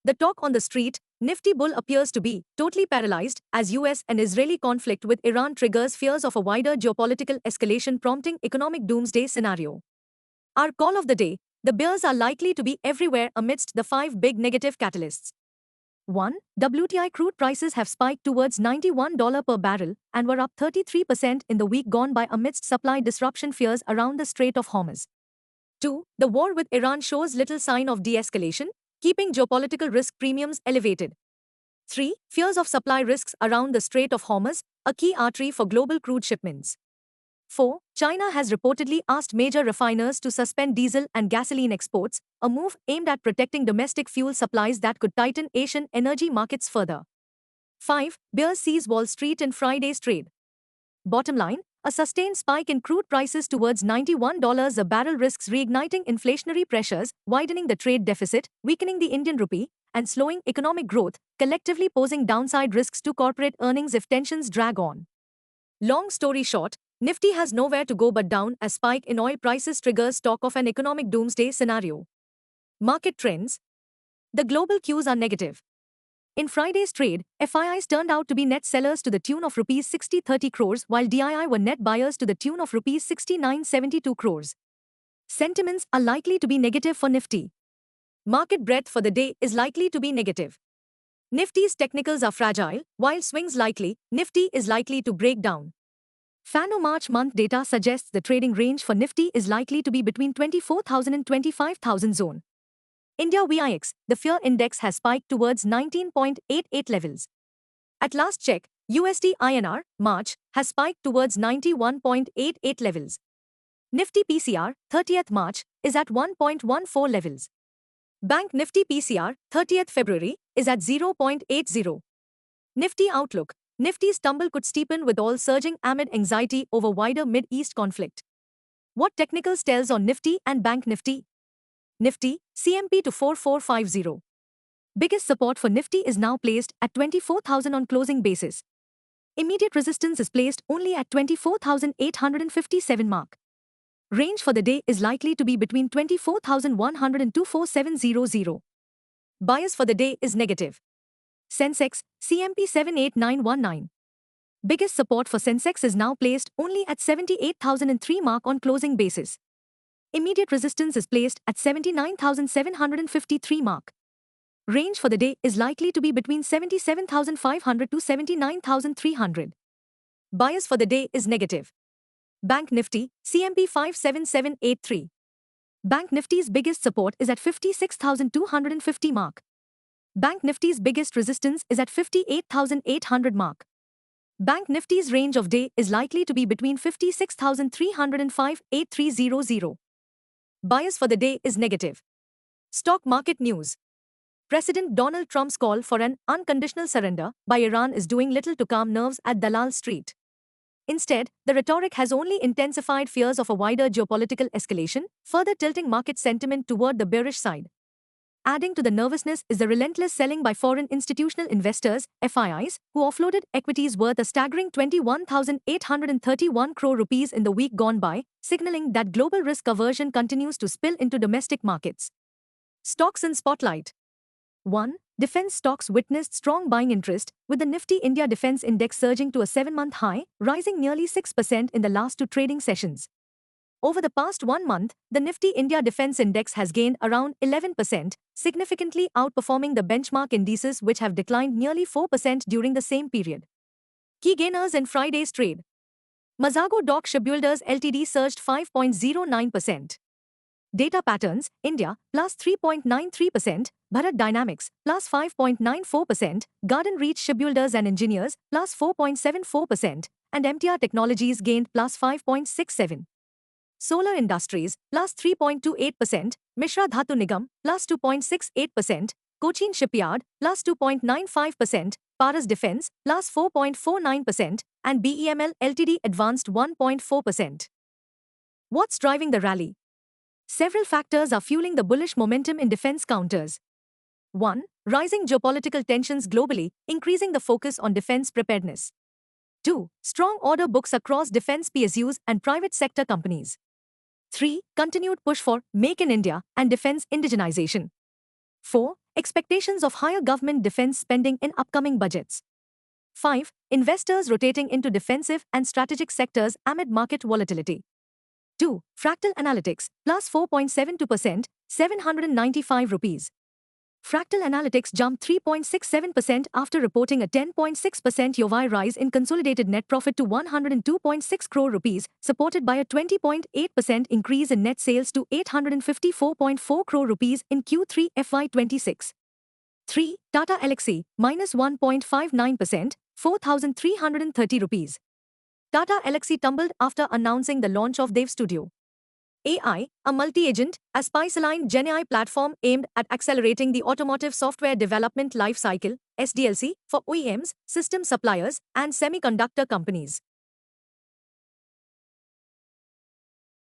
The talk on the street, Nifty bull appears to be totally paralyzed as US and Israeli conflict with Iran triggers fears of a wider geopolitical escalation prompting economic doomsday scenario. Our call of the day, the bears are likely to be everywhere amidst the five big negative catalysts. 1. WTI crude prices have spiked towards $91 per barrel and were up 33% in the week gone by amidst supply disruption fears around the Strait of Hormuz. 2. The war with Iran shows little sign of de-escalation, keeping geopolitical risk premiums elevated. 3. Fears of supply risks around the Strait of Hormuz, a key artery for global crude shipments. 4. China has reportedly asked major refiners to suspend diesel and gasoline exports, a move aimed at protecting domestic fuel supplies that could tighten Asian energy markets further. 5. Bears seize Wall Street in Friday's trade. Bottom line, a sustained spike in crude prices towards $91 a barrel risks reigniting inflationary pressures, widening the trade deficit, weakening the Indian rupee, and slowing economic growth, collectively posing downside risks to corporate earnings if tensions drag on. Long story short, Nifty has nowhere to go but down as spike in oil prices triggers talk of an economic doomsday scenario. Market trends. The global cues are negative. In Friday's trade, FIIs turned out to be net sellers to the tune of Rs 6030 crores while DII were net buyers to the tune of Rs 6972 crores. Sentiments are likely to be negative for Nifty. Market breadth for the day is likely to be negative. Nifty's technicals are fragile, while swings likely, Nifty is likely to break down. Fano March month data suggests the trading range for Nifty is likely to be between 24,000 and 25,000 zone. India VIX, the fear index has spiked towards 19.88 levels. At last check, USD INR, March, has spiked towards 91.88 levels. Nifty PCR, 30th March, is at 1.14 levels. Bank Nifty PCR, 30th February, is at 0.80. Nifty outlook. Nifty's tumble could steepen with oil surging amid anxiety over wider Mid-East conflict. What technicals tells on Nifty and Bank Nifty? Nifty, CMP to 4450. Biggest support for Nifty is now placed at 24,000 on closing basis. Immediate resistance is placed only at 24,857 mark. Range for the day is likely to be between 24,100 and 24700. Bias for the day is negative. Sensex, CMP 78919. Biggest support for Sensex is now placed only at 78,003 mark on closing basis. Immediate resistance is placed at 79,753 mark. Range for the day is likely to be between 77,500 to 79,300. Bias for the day is negative. Bank Nifty, CMP 57783. Bank Nifty's biggest support is at 56,250 mark. Bank Nifty's biggest resistance is at 58,800 mark. Bank Nifty's range of day is likely to be between 56,300 and 58300. Bias for the day is negative. Stock market news. President Donald Trump's call for an unconditional surrender by Iran is doing little to calm nerves at Dalal Street. Instead, the rhetoric has only intensified fears of a wider geopolitical escalation, further tilting market sentiment toward the bearish side. Adding to the nervousness is the relentless selling by foreign institutional investors, FIIs, who offloaded equities worth a staggering 21,831 crore rupees in the week gone by, signaling that global risk aversion continues to spill into domestic markets. Stocks in spotlight. 1. Defense stocks witnessed strong buying interest, with the Nifty India Defense Index surging to a 7-month high, rising nearly 6% in the last two trading sessions. Over the past 1 month, the Nifty India Defense Index has gained around 11%, significantly outperforming the benchmark indices which have declined nearly 4% during the same period. Key gainers in Friday's trade. Mazago Dock Shipbuilders Ltd surged 5.09%. Data Patterns, India, plus 3.93%, Bharat Dynamics, plus 5.94%, Garden Reach Shipbuilders and Engineers, plus 4.74%, and MTR Technologies gained plus 5.67%. Solar Industries, plus 3.28%, Mishra Dhatu Nigam, plus 2.68%, Cochin Shipyard, plus 2.95%, Paras Defence, plus 4.49%, and BEML Ltd advanced 1.4%. What's driving the rally? Several factors are fueling the bullish momentum in defense counters. 1. Rising geopolitical tensions globally, increasing the focus on defense preparedness. 2. Strong order books across defense PSUs and private sector companies. 3. Continued push for Make in India and defense indigenization. 4. Expectations of higher government defense spending in upcoming budgets. 5. Investors rotating into defensive and strategic sectors amid market volatility. 2. Fractal Analytics, plus 4.72%, 795 rupees. Fractal Analytics jumped 3.67% after reporting a 10.6% year-over-year rise in consolidated net profit to 102.6 crore rupees, supported by a 20.8% increase in net sales to 854.4 crore rupees in Q3 FY26. 3. Tata Elxsi, minus 1.59%, 4,330 rupees. Tata Elxsi tumbled after announcing the launch of Dev Studio AI, a multi-agent, Spice-aligned GenAI platform aimed at accelerating the automotive software development lifecycle (SDLC) for OEMs, system suppliers, and semiconductor companies.